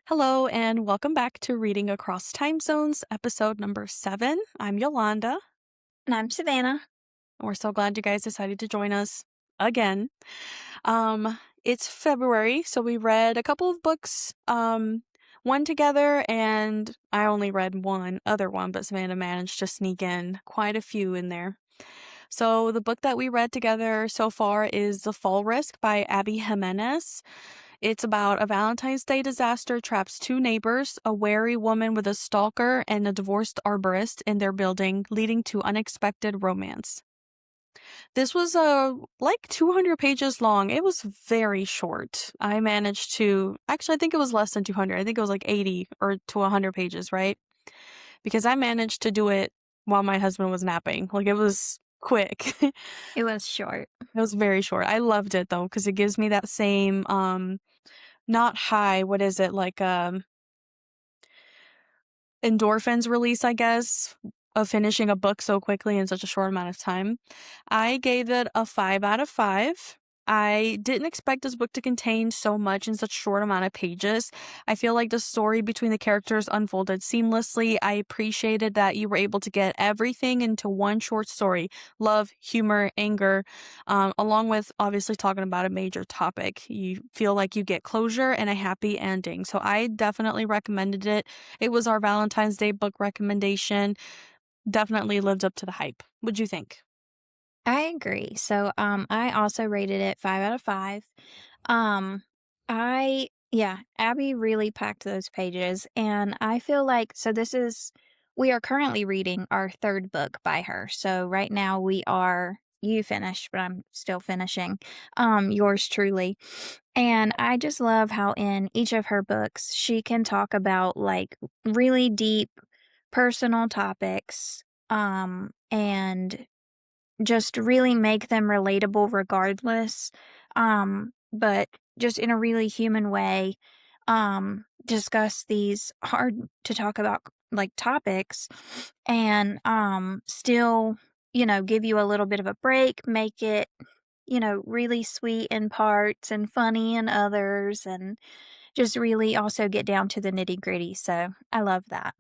Hello, and welcome back to Reading Across Time Zones, episode number 7. I'm Yolanda. And I'm Savannah. We're so glad you guys decided to join us again. It's February, so we read a couple of books, one together, and I only read one other one, but Savannah managed to sneak in quite a few in there. So the book that we read together so far is The Fall Risk by Abby Jimenez. It's about a Valentine's Day disaster traps two neighbors, a wary woman with a stalker and a divorced arborist in their building, leading to unexpected romance. This was like 200 pages long. It was very short. I managed to actually I think it was less than 200. I think it was like 80 or to 100 pages, right? Because I managed to do it while my husband was napping. Like it was quick. It was short. It was very short. I loved it though because it gives me that same not high, what is it? Like endorphins release, I guess, of finishing a book so quickly in such a short amount of time. I gave it a 5 out of 5. I didn't expect this book to contain so much in such short amount of pages. I feel like the story between the characters unfolded seamlessly. I appreciated that you were able to get everything into one short story: love, humor, anger, along with obviously talking about a major topic. You feel like you get closure and a happy ending. So I definitely recommended it. It was our Valentine's Day book recommendation. Definitely lived up to the hype. What'd you think? I agree. I also rated it 5 out of 5. Um, Abby really packed those pages, and I feel like we are currently reading our 3rd book by her. So right now you finished, but I'm still finishing, yours truly. And I just love how in each of her books, she can talk about, like, really deep personal topics, and just really make them relatable regardless, but just in a really human way, discuss these hard to talk about, like, topics and, still, give you a little bit of a break, make it, really sweet in parts and funny in others, and just really also get down to the nitty-gritty, so I love that.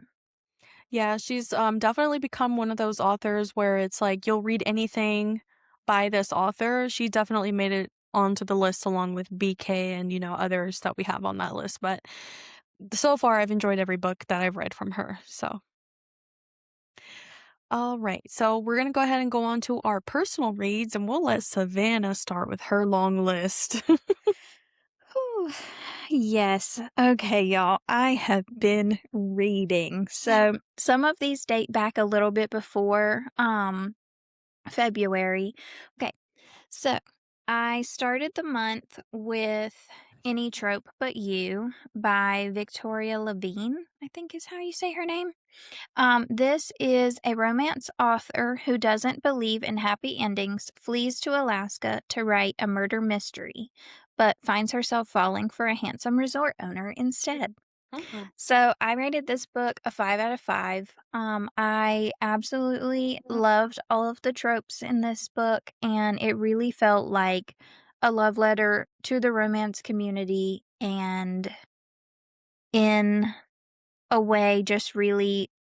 Yeah, she's definitely become one of those authors where it's like you'll read anything by this author. She definitely made it onto the list along with BK and others that we have on that list. But so far, I've enjoyed every book that I've read from her. So, all right. So we're gonna go ahead and go on to our personal reads, and we'll let Savannah start with her long list. Whew. Yes. Okay, y'all. I have been reading. So some of these date back a little bit before February. Okay. So I started the month with Any Trope But You by Victoria Levine, I think is how you say her name. This is a romance author who doesn't believe in happy endings, flees to Alaska to write a murder mystery, but finds herself falling for a handsome resort owner instead. Mhm. So I rated this book a 5 out of 5. I absolutely loved all of the tropes in this book, and it really felt like a love letter to the romance community, and in a way just really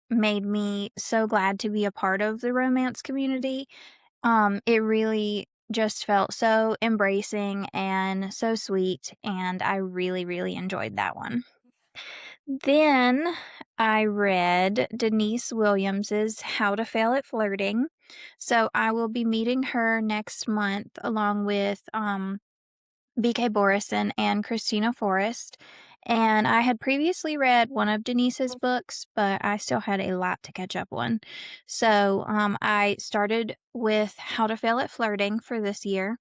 made me so glad to be a part of the romance community. It really just felt so embracing and so sweet, and I really, really enjoyed that one. Then I read Denise Williams's How to Fail at Flirting. So I will be meeting her next month along with BK Borison and Christina Forrest. And I had previously read one of Denise's books, but I still had a lot to catch up on. So I started with How to Fail at Flirting for this year.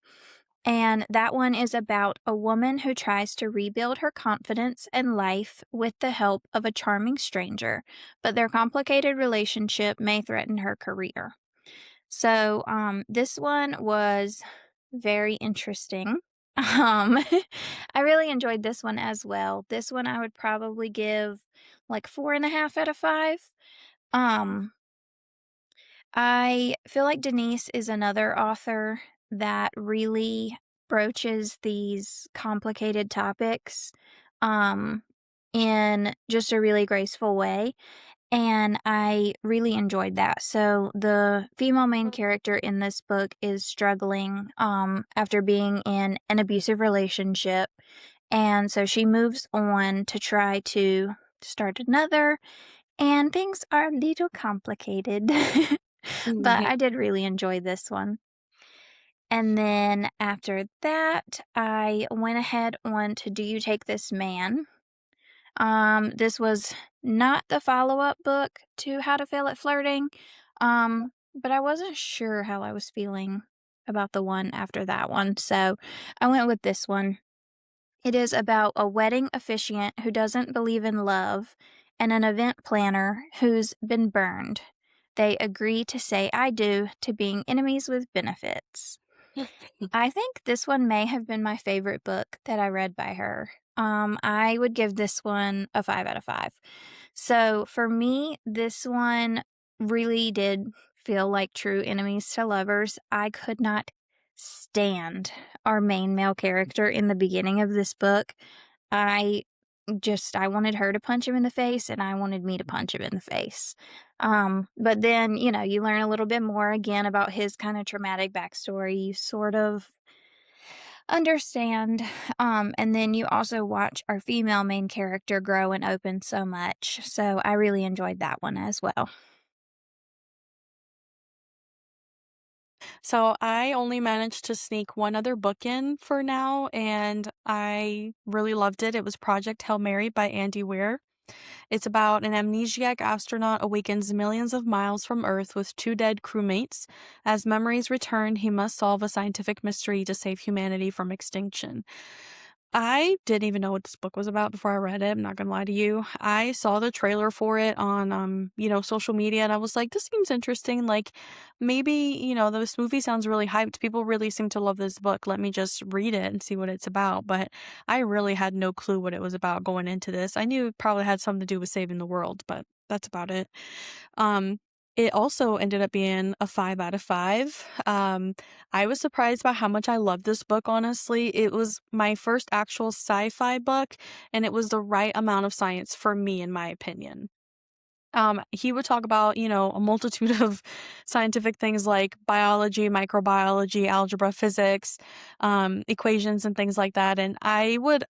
And that one is about a woman who tries to rebuild her confidence and life with the help of a charming stranger, but their complicated relationship may threaten her career. So, this one was very interesting. Um, I really enjoyed this one as well. This one I would probably give like 4.5 out of 5. Um, I feel like Denise is another author that really broaches these complicated topics, um, in just a really graceful way, and I really enjoyed that. So the female main character in this book is struggling after being in an abusive relationship, and so she moves on to try to start another, and things are a little complicated. But Mhm. I did really enjoy this one. And then after that, I went ahead on to Do You Take This Man? This was not the follow-up book to How to Fail at Flirting, but I wasn't sure how I was feeling about the one after that one, so I went with this one. It is about a wedding officiant who doesn't believe in love and an event planner who's been burned. They agree to say I do to being enemies with benefits. I think this one may have been my favorite book that I read by her. I would give this one a 5 out of 5. So for me, this one really did feel like true enemies to lovers. I could not stand our main male character in the beginning of this book. I I wanted her to punch him in the face and I wanted me to punch him in the face. But then, you learn a little bit more again about his kind of traumatic backstory. You sort of understand. And then you also watch our female main character grow and open so much. So I really enjoyed that one as well. So I only managed to sneak one other book in for now, and I really loved it. It was Project Hail Mary by Andy Weir. It's about an amnesiac astronaut awakens millions of miles from Earth with two dead crewmates. As memories return, he must solve a scientific mystery to save humanity from extinction. I didn't even know what this book was about before I read it. I'm not gonna lie to you. I saw the trailer for it on, social media, and I was like, "This seems interesting. Like, maybe this movie sounds really hyped. People really seem to love this book. Let me just read it and see what it's about." But I really had no clue what it was about going into this. I knew it probably had something to do with saving the world, but that's about it. Um, it also ended up being a 5 out of 5. I was surprised by how much I loved this book, honestly. It was my first actual sci-fi book, and it was the right amount of science for me, in my opinion. He would talk about, a multitude of scientific things like biology, microbiology, algebra, physics, equations, and things like that, and I would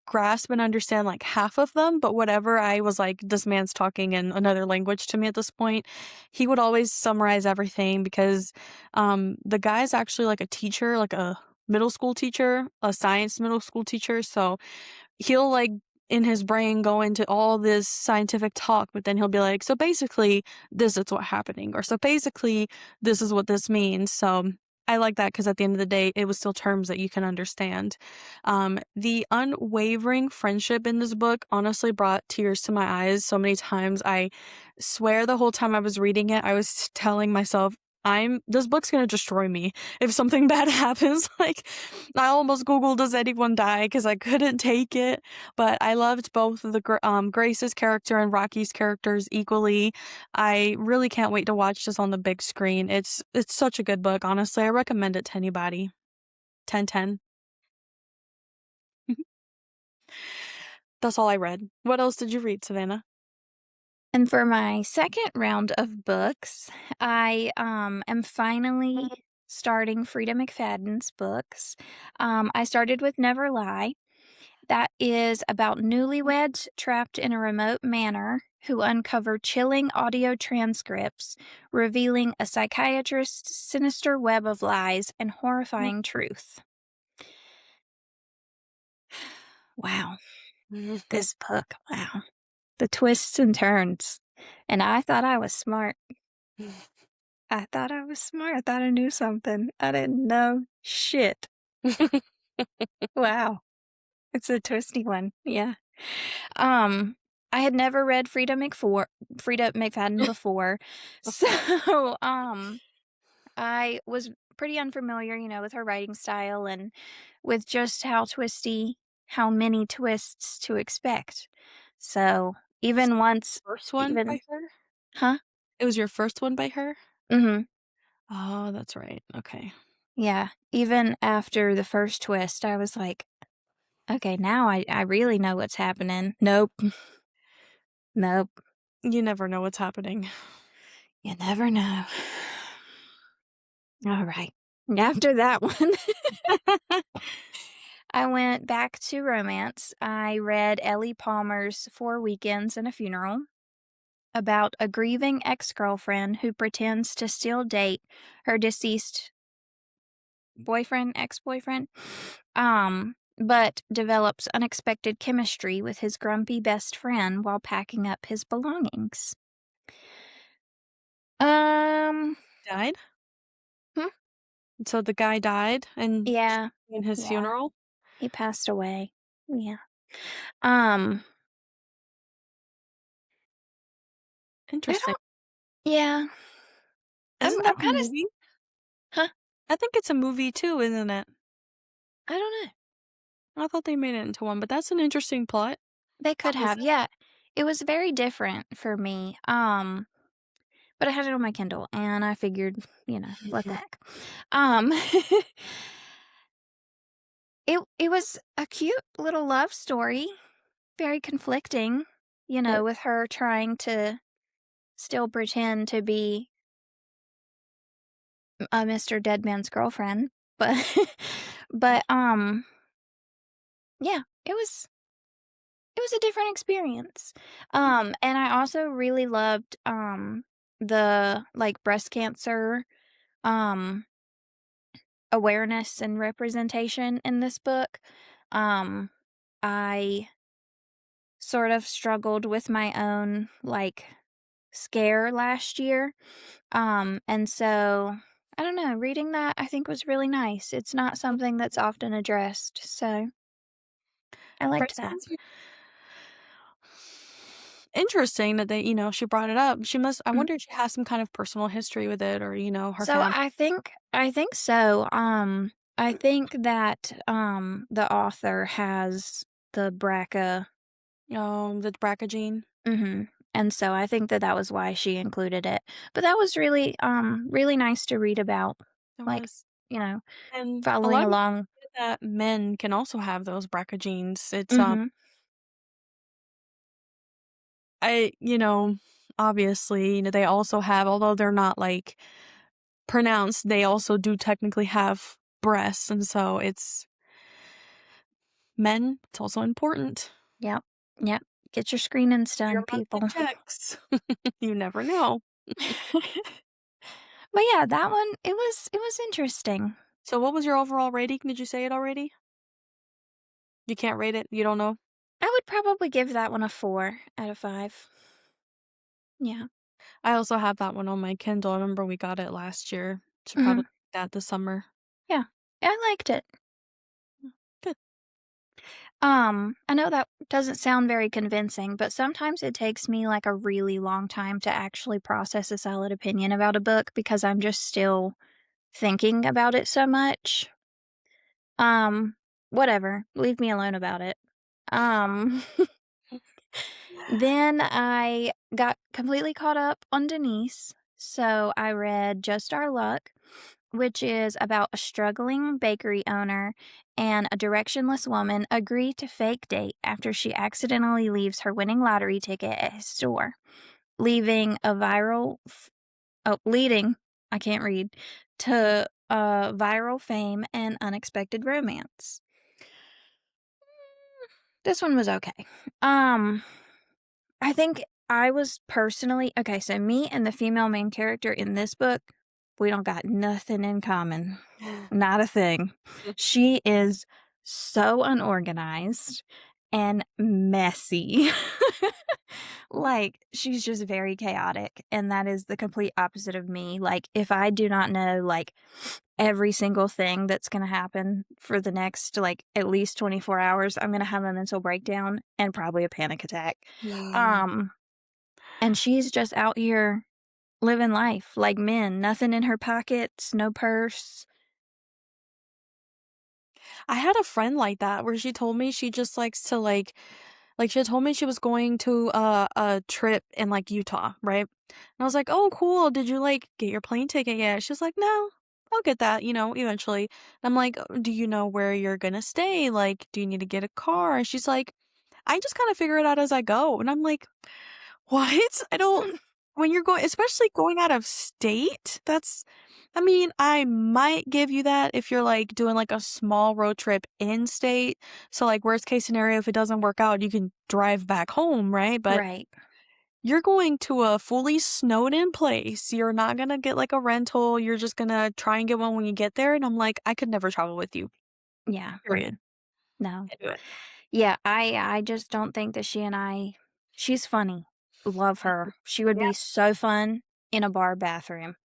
grasp and understand like half of them, but whatever I was like, this man's talking in another language to me at this point. He would always summarize everything because the guy's actually like a teacher, like a middle school teacher, a science middle school teacher. So he'll like in his brain go into all this scientific talk, but then he'll be like, so basically this is what's happening, or so basically this is what this means. So I like that because at the end of the day, it was still terms that you can understand. The unwavering friendship in this book honestly brought tears to my eyes so many times. I swear the whole time I was reading it, I was telling myself, this book's gonna destroy me if something bad happens. Like, I almost Googled, does anyone die? Because I couldn't take it. But I loved both of Grace's character and Rocky's characters equally. I really can't wait to watch this on the big screen. It's such a good book, honestly. I recommend it to anybody. 10/10. That's all I read. What else did you read, Savannah? And for my second round of books, I am finally starting Frida McFadden's books. I started with Never Lie. That is about newlyweds trapped in a remote manor who uncover chilling audio transcripts revealing a psychiatrist's sinister web of lies and horrifying truth. Wow, this book, wow. The twists and turns. And I thought I was smart. I thought I was smart. I thought I knew something. I didn't know shit. Wow. It's a twisty one. Yeah. Um, I had never read Frida McFadden before. So, I was pretty unfamiliar, with her writing style and with just how many twists to expect. So, Was even once, first one even, by her? huh? It was your first one by her? Mhm. Oh, that's right. Okay. Yeah. Even after the first twist, I was like, Okay, now I really know what's happening. Nope. Nope. You never know what's happening. You never know. All right. After that one, I went back to romance. I read Ellie Palmer's Four Weekends and a Funeral about a grieving ex girlfriend who pretends to still date her deceased boyfriend, ex boyfriend, but develops unexpected chemistry with his grumpy best friend while packing up his belongings. Um, Died? hmm, So the guy died and yeah, in his yeah, funeral? he passed away. Yeah. Um, I Interesting. don't, yeah, Isn't I'm that a kind of, movie? huh? I think it's a movie too, isn't it? I don't know. I thought they made it into one, but that's an interesting plot. They How could was have, yeah. It was very different for me. But I had it on my Kindle and I figured, what the it? heck. Um, it was a cute little love story, very conflicting, with her trying to still pretend to be Mr. Deadman's girlfriend. But but yeah, it was a different experience. And I also really loved the like breast cancer um awareness and representation in this book. I sort of struggled with my own like scare last year. And so I don't know, reading that I think was really nice. It's not something that's often addressed. So I liked Breast that. cancer? Interesting that she brought it up. I Mhm. wonder if she has some kind of personal history with it or, her So family. I think so. I think that the author has the BRCA. The BRCA gene. Mhm. And so I think that that was why she included it. But that was really nice to read about, It like, was. you know, And a following lot of people along. say that men can also have those BRCA genes. Mhm. I obviously, they also have, although they're not, like, pronounced, they also do technically have breasts, and so it's also important. Yep. Yep. Get your screenings Your done, monthly people. checks. You never know. But yeah, that one it was interesting. So what was your overall rating? Did you say it already? You can't rate it? You don't know? I would probably give that one a 4 out of 5. Yeah. I also have that one on my Kindle. I remember we got it last year. Should probably Mhm. read that this summer. Yeah. I liked it. Good. I know that doesn't sound very convincing, but sometimes it takes me like a really long time to actually process a solid opinion about a book because I'm just still thinking about it so much. Um, Whatever. Leave me alone about it. Um, then I got completely caught up on Denise, so I read Just Our Luck, which is about a struggling bakery owner and a directionless woman agree to fake date after she accidentally leaves her winning lottery ticket at his store, leaving a leading, I can't read, to viral fame and unexpected romance. This one was okay. Um, I think I was personally okay, so me and the female main character in this book, we don't got nothing in common. Not a thing. She is so unorganized and messy. Like, she's just very chaotic, and that is the complete opposite of me. Like, if I do not know, like, every single thing that's gonna happen for the next, like, at least 24 hours, I'm gonna have a mental breakdown and probably a panic attack. Um, and she's just out here living life like men, nothing in her pockets, no purse. I had a friend like that where she told me she just likes to she had told me she was going to a trip in like Utah, right? And I was like, "Oh, cool. Did you like get your plane ticket yet?" She was like, "No." I'll get that, eventually." And I'm like, Do you know where you're gonna stay? Like, do you need to get a car?" And she's like, "I just kinda figure it out as I go." And I'm like, "What?" I don't when you're going especially going out of state, I mean, I might give you that if you're, like, doing, like, a small road trip in state. So, like, worst case scenario, if it doesn't work out, you can drive back home, right? But Right. you're going to a fully snowed in place. You're not gonna get, like, a rental. You're just gonna try and get one when you get there, and I'm like, "I could never travel with you, Yeah. period. No. Can't do it." Yeah, I just don't think that she's funny. Love her. She would Yeah. be so fun in a bar bathroom.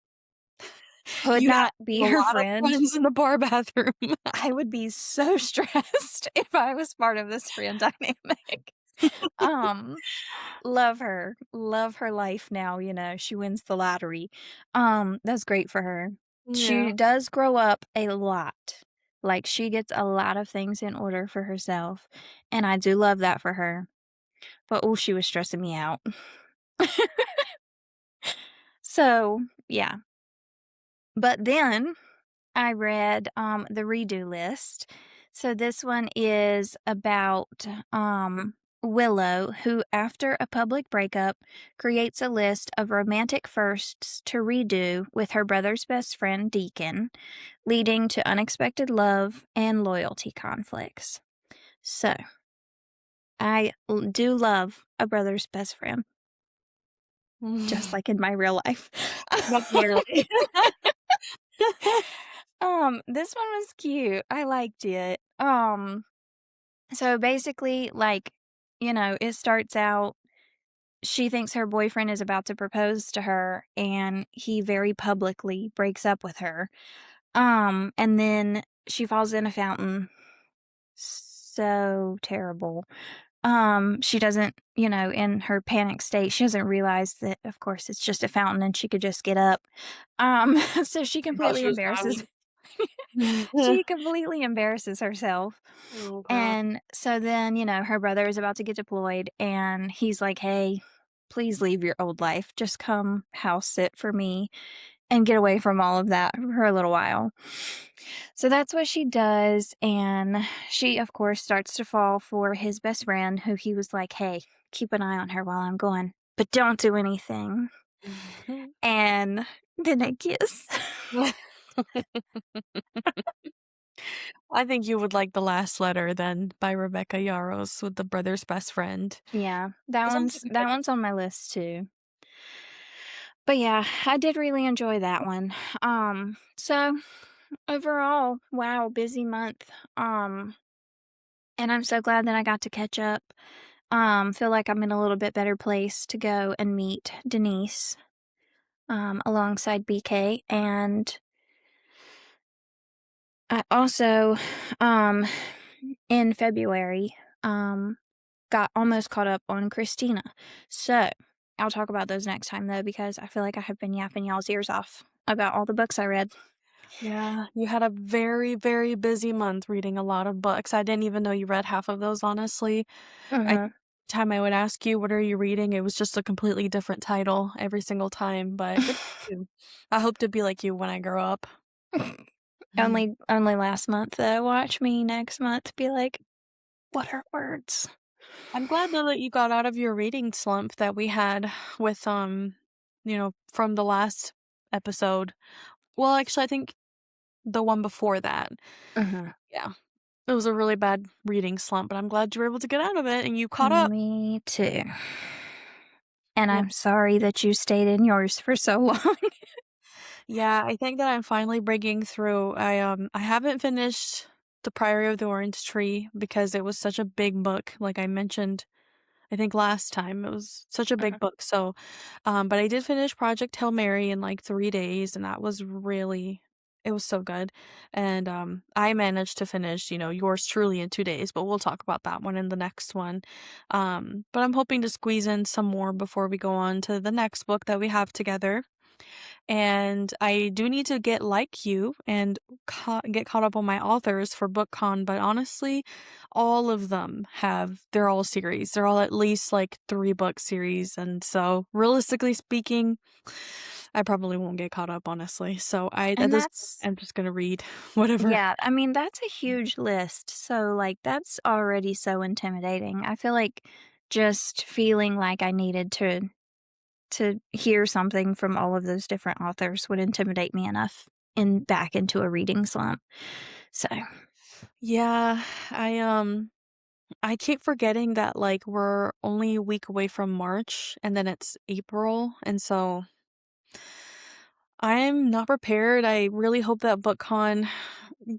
Could You have not be a her lot of friend. friends in the bar bathroom. I would be so stressed if I was part of this friend dynamic. Um, love her. Love her life now, she wins the lottery. That's great for her. Yeah. She does grow up a lot. Like, she gets a lot of things in order for herself, and I do love that for her. But, oh, she was stressing me out. So, yeah. But then I read, the redo list. So this one is about, Willow, who, after a public breakup, creates a list of romantic firsts to redo with her brother's best friend, Deacon, leading to unexpected love and loyalty conflicts. So, do love a brother's best friend, just like in my real life. Not literally. This one was cute. I liked it. So basically, like, it starts out she thinks her boyfriend is about to propose to her and he very publicly breaks up with her. And then she falls in a fountain. So terrible. She doesn't, in her panic state, she doesn't realize that of course it's just a fountain and she could just get up. So she I thought completely she was embarrasses drowning. she completely embarrasses herself. Oh god. And so then, her brother is about to get deployed and he's like, "Hey, please leave your old life. Just come house sit for me and get away from all of that for a little while." So that's what she does. And she, of course, starts to fall for his best friend, who he was like, "Hey, keep an eye on her while I'm gone, but don't do anything." And then they kiss. I think you would like The Last Letter then by Rebecca Yarros with the brother's best friend. Yeah, that That sounds one's like a that good one's on my list too. But yeah, I did really enjoy that one. So overall, wow, busy month. And I'm so glad that I got to catch up. Feel like I'm in a little bit better place to go and meet Denise, alongside BK. And I also, um, in February, um, got almost caught up on Christina. So I'll talk about those next time though, because I feel like I have been yapping y'all's ears off about all the books I read. Yeah, you had a very, very busy month reading a lot of books. I didn't even know you read half of those, honestly. I Mhm. time I would ask you, "What are you reading?" It was just a completely different title every single time, but good for you. I hope to be like you when I grow up. Only last month though. Watch me next month be like, "What are words?" I'm glad though that you got out of your reading slump that we had with, from the last episode. Well, actually, I think the one before that. Mhm. Yeah. It was a really bad reading slump, but I'm glad you were able to get out of it and you caught up. Me too. And Yeah. I'm sorry that you stayed in yours for so long. Yeah, I think that I'm finally breaking through. I haven't finished The Priory of the Orange Tree because it was such a big book, like I mentioned, I think last time. It was such a big Mhm. book. So, but I did finish Project Hail Mary in like 3 days and that was really it was so good. And I managed to finish, yours truly in 2 days, but we'll talk about that one in the next one. But I'm hoping to squeeze in some more before we go on to the next book that we have together. and I do need to get like you and get caught up on my authors for BookCon, but honestly, all of them they're all series. They're all at least like 3-book series, and so realistically speaking, I probably won't get caught up, honestly. So at And this that's I'm just gonna read whatever. yeah, I mean, that's a huge list, so, like, that's already so intimidating. I feel like just feeling like I needed to hear something from all of those different authors would intimidate me enough and back into a reading slump. So, Yeah, I keep forgetting that like we're only a week away from March and then it's April, and so I'm not prepared. I really hope that BookCon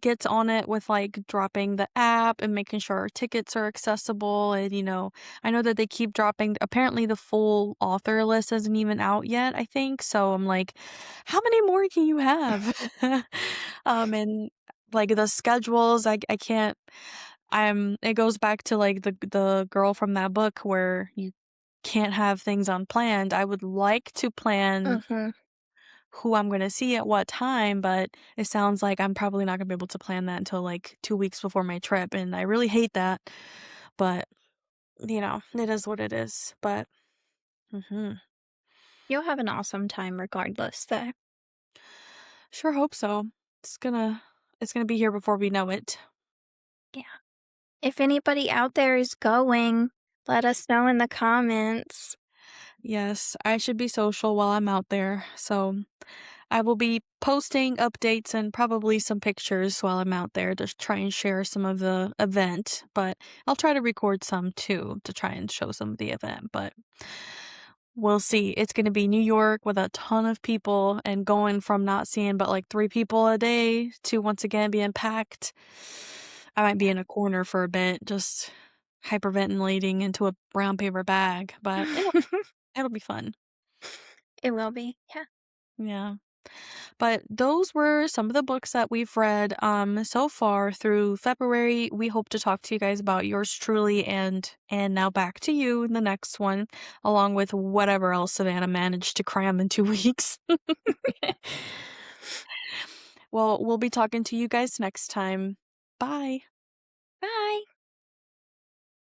gets on it with like dropping the app and making sure our tickets are accessible. And, I know that they keep dropping, apparently, the full author list isn't even out yet, I think. So I'm like, how many more can you have? And like the schedules, I can't, it goes back to like the girl from that book where you can't have things unplanned. I would like to plan mhm. who I'm gonna see at what time, but it sounds like I'm probably not gonna be able to plan that until, like, 2 weeks before my trip, and I really hate that, but, it is what it is, but mhm. You'll have an awesome time regardless, though. Sure hope so. It's gonna it's gonna be here before we know it. Yeah. If anybody out there is going, let us know in the comments. Yes, I should be social while I'm out there, so I will be posting updates and probably some pictures while I'm out there to try and share some of the event, but I'll try to record some too to try and show some of the event, but we'll see. It's going to be New York with a ton of people and going from not seeing but like 3 people a day to once again being packed. I might be in a corner for a bit, just hyperventilating into a brown paper bag, but it'll be fun. It will be, yeah. Yeah. But those were some of the books that we've read so far through February. We hope to talk to you guys about yours truly and now back to you in the next one, along with whatever else Savannah managed to cram in 2 weeks. Well, we'll be talking to you guys next time. Bye. Bye.